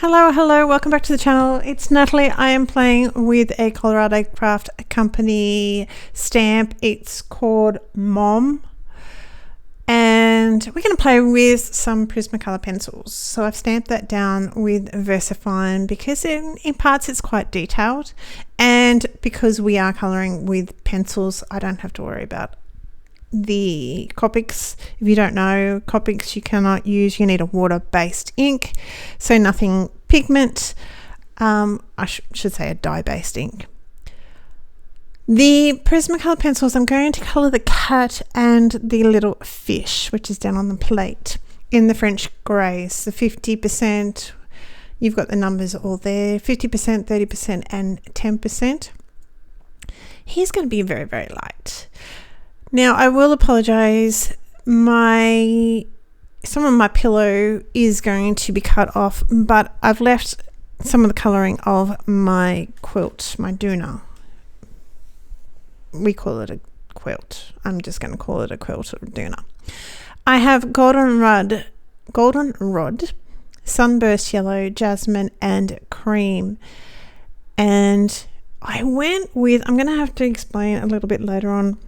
Hello, welcome back to the channel. It's Natalie. I am playing with a Colorado Craft Company stamp. It's called Mom. And we're going to play with some Prismacolor pencils. So I've stamped that down with VersaFine because in parts it's quite detailed. And because we are colouring with pencils, I don't have to worry about the Copics. If you don't know, Copics you cannot use. You need a water-based ink, so nothing pigment. I should say a dye-based ink. The Prismacolor pencils, I'm going to colour the cat and the little fish, which is down on the plate, in the French greys. The 50%, you've got the numbers all there, 50%, 30% and 10%. He's going to be very, very light. Now, I will apologise, some of my pillow is going to be cut off, but I've left some of the colouring of my quilt, my doona. We call it a quilt. I'm just going to call it a quilt or doona. I have goldenrod, sunburst yellow, jasmine and cream. And I went with, I'm going to have to explain a little bit later on,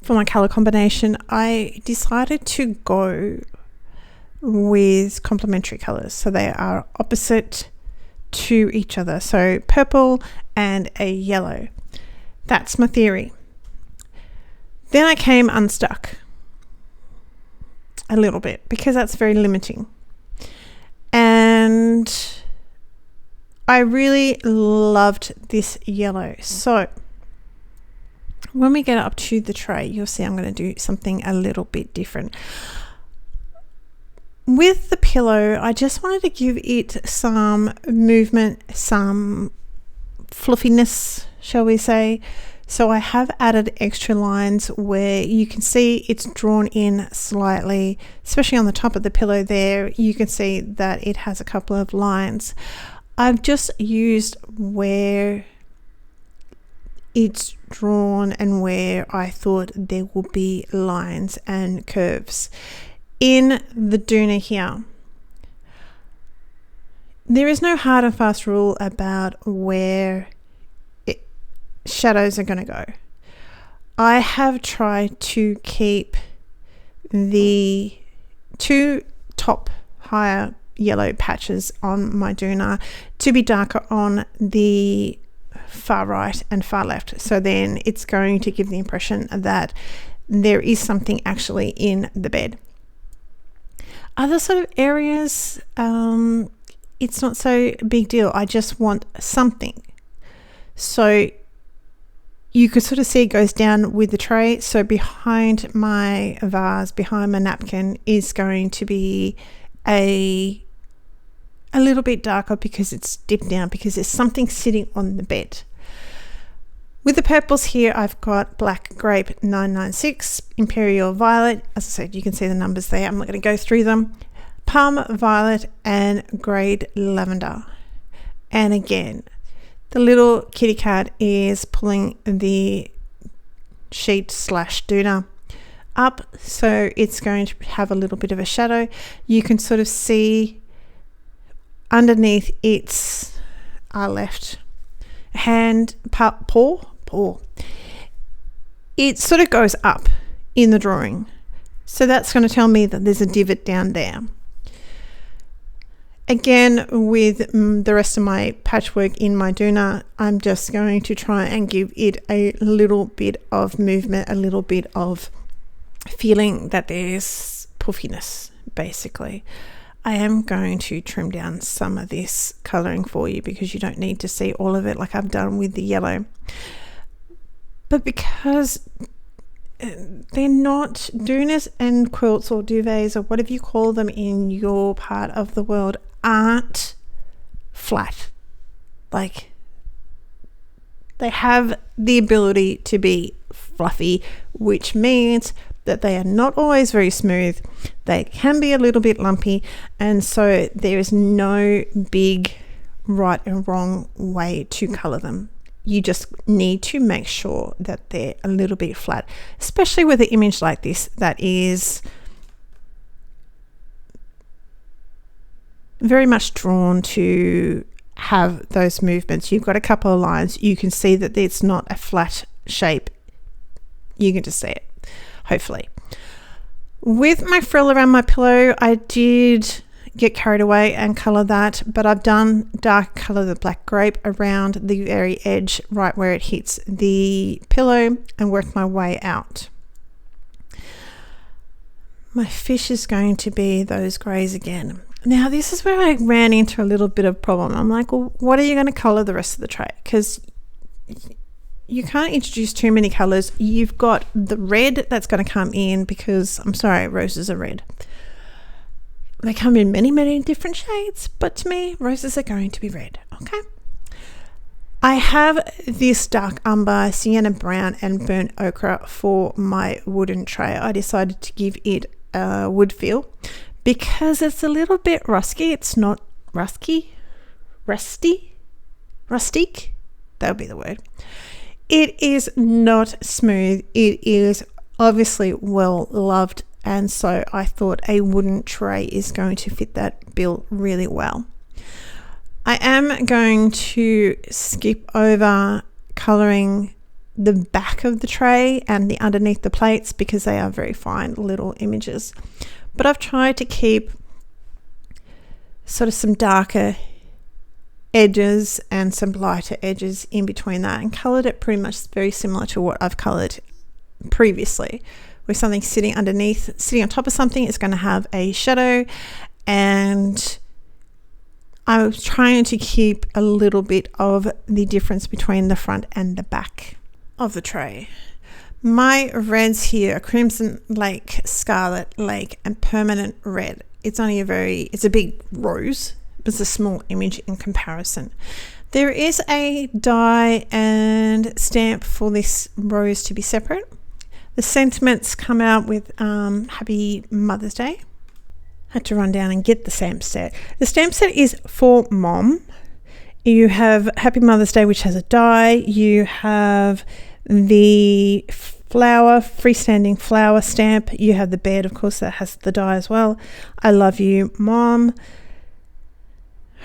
for my colour combination, I decided to go with complementary colours. So they are opposite to each other. So purple and a yellow. That's my theory. Then I came unstuck a little bit because that's very limiting. And I really loved this yellow. So when we get up to the tray, you'll see I'm going to do something a little bit different. With the pillow, I just wanted to give it some movement, some fluffiness, shall we say. So I have added extra lines where you can see it's drawn in slightly, especially on the top of the pillow there. You can see that it has a couple of lines. I've just used where it's drawn and where I thought there will be lines and curves. In the doona here, there is no hard and fast rule about where shadows are going to go. I have tried to keep the two top higher yellow patches on my doona to be darker on the far right and far left, so then it's going to give the impression that there is something actually in the bed. Other sort of areas, it's not so big deal. I just want something. So you could sort of see it goes down with the tray. So behind my vase, behind my napkin, is going to be a little bit darker because it's dipped down, because there's something sitting on the bed. With the purples here, I've got Black Grape 996, Imperial Violet. As I said, you can see the numbers there. I'm not going to go through them. Palm Violet and Grade Lavender. And again, the little kitty cat is pulling the sheet / doona up, so it's going to have a little bit of a shadow. You can sort of see underneath its left hand paw, it sort of goes up in the drawing, so that's going to tell me that there's a divot down there. Again, with the rest of my patchwork in my doona, I'm just going to try and give it a little bit of movement, a little bit of feeling that there's puffiness, basically. I am going to trim down some of this colouring for you because you don't need to see all of it like I've done with the yellow. But because they're not doonas and quilts or duvets or whatever you call them in your part of the world, aren't flat. Like, they have the ability to be fluffy, which means that they are not always very smooth. They can be a little bit lumpy, and so there is no big right and wrong way to colour them. You just need to make sure that they're a little bit flat, especially with an image like this that is very much drawn to have those movements. You've got a couple of lines. You can see that it's not a flat shape. You can just see it, hopefully. With my frill around my pillow, I did get carried away and color that, but I've done dark color the black grape around the very edge, right where it hits the pillow, and worked my way out. My fish is going to be those grays again. Now this is where I ran into a little bit of problem. I'm like, well, what are you going to color the rest of the tray? Because you can't introduce too many colors. You've got the red that's going to come in, because I'm sorry, roses are red. They come in many, many different shades, but to me, roses are going to be red. Okay. I have this dark umber, sienna brown, and burnt ochre for my wooden tray. I decided to give it a wood feel because it's a little bit rusty. It's not rusty, rustic. That would be the word. It is not smooth. It is obviously well loved, and so I thought a wooden tray is going to fit that bill really well. I am going to skip over colouring the back of the tray and the underneath the plates because they are very fine little images. But I've tried to keep sort of some darker edges and some lighter edges in between that, and coloured it pretty much very similar to what I've coloured previously. With something sitting underneath, sitting on top of something, is going to have a shadow, and I was trying to keep a little bit of the difference between the front and the back of the tray. My reds here are Crimson Lake, Scarlet Lake, and Permanent Red. It's a big rose, but it's a small image in comparison. There is a die and stamp for this rose to be separate. The sentiments come out with Happy Mother's Day. Had to run down and get the stamp set. The stamp set is for Mom. You have Happy Mother's Day, which has a die. You have the freestanding flower stamp. You have the bed, of course, that has the die as well. I love you, Mom.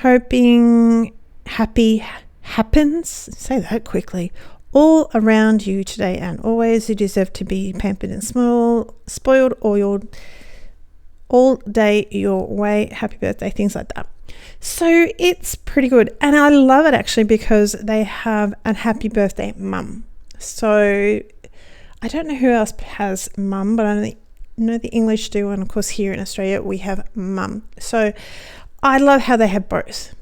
Hoping happy happens. Say that quickly. All around you today and always. You deserve to be pampered and spoiled all day your way. Happy birthday, things like that. So it's pretty good, and I love it actually because they have a happy birthday mum. So I don't know who else has mum, but I know the English do, and of course here in Australia we have mum. So I love how they have both.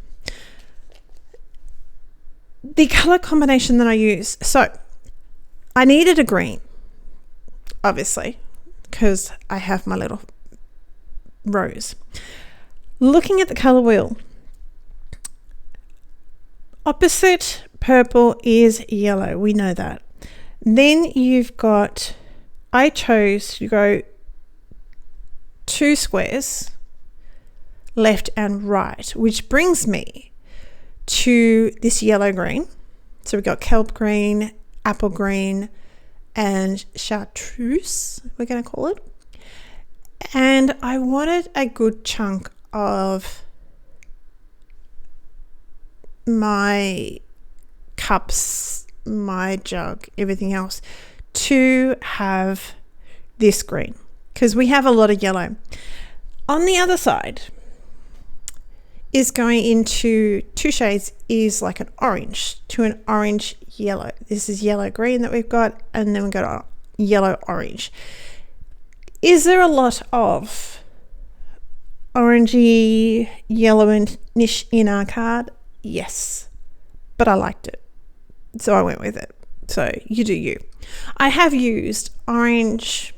The color combination that I use, so I needed a green, obviously, because I have my little rose. Looking at the color wheel, opposite purple is yellow. We know that. Then you've got, I chose to go 2 squares left and right, which brings me to this yellow green. So we've got kelp green, apple green, and chartreuse, we're going to call it. And I wanted a good chunk of my cups, my jug, everything else to have this green, because we have a lot of yellow. On the other side is going into 2 shades, is like an orange to an orange yellow. This is yellow green that we've got, and then we've got yellow orange. Is there a lot of orangey yellowish in our card? Yes, but I liked it, so I went with it. So you do you. I have used orange,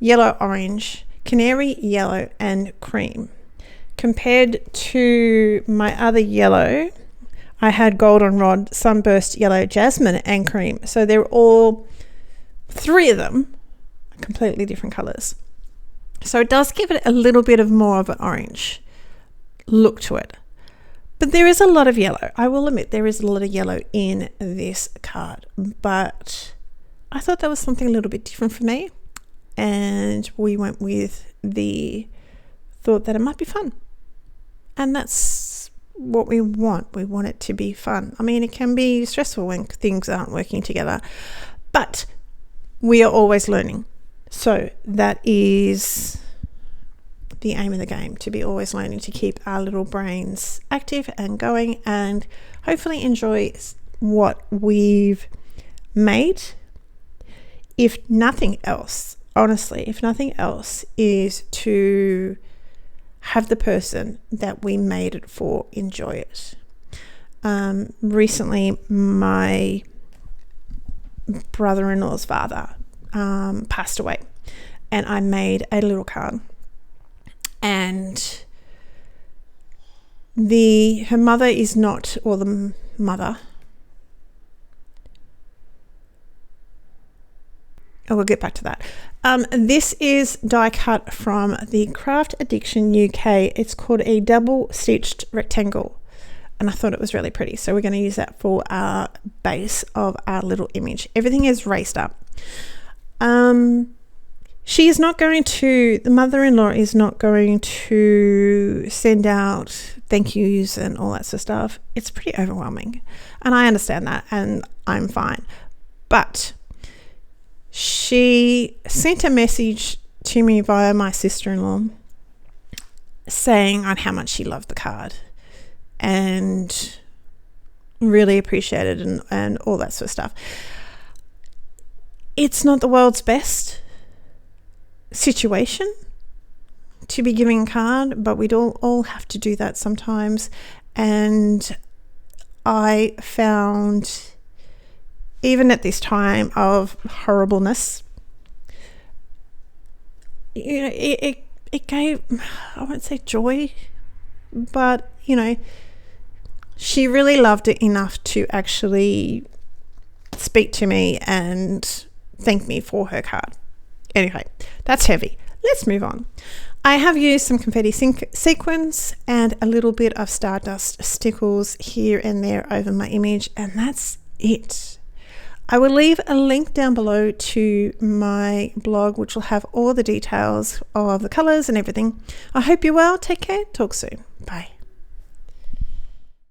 yellow orange, canary yellow, and cream. Compared to my other yellow, I had goldenrod, sunburst yellow, jasmine, and cream. So they're all 3 of them completely different colors. So it does give it a little bit of more of an orange look to it. But there is a lot of yellow. I will admit there is a lot of yellow in this card. But I thought that was something a little bit different for me. And we went with the thought that it might be fun. And that's what we want. We want it to be fun. I mean, it can be stressful when things aren't working together, but we are always learning. So that is the aim of the game, to be always learning, to keep our little brains active and going, and hopefully enjoy what we've made. If nothing else, honestly, if nothing else, is to have the person that we made it for enjoy it. Recently, my brother-in-law's father passed away, and I made a little card, and her mother is not, or the mother, we'll get back to that. This is die cut from the Craft Addiction UK. It's called a double stitched rectangle, and I thought it was really pretty, so we're going to use that for our base of our little image. Everything is raised up. She is not going to, the mother-in-law is not going to send out thank yous and all that sort of stuff. It's pretty overwhelming, and I understand that, and I'm fine. But she sent a message to me via my sister-in-law saying on how much she loved the card and really appreciated it, and all that sort of stuff. It's not the world's best situation to be giving a card, but we'd all have to do that sometimes. And I found, even at this time of horribleness, you know, it gave, I won't say joy, but, you know, she really loved it enough to actually speak to me and thank me for her card. Anyway, that's heavy. Let's move on. I have used some confetti sequins and a little bit of stardust stickles here and there over my image, and that's it. I will leave a link down below to my blog, which will have all the details of the colours and everything. I hope you're well. Take care. Talk soon. Bye.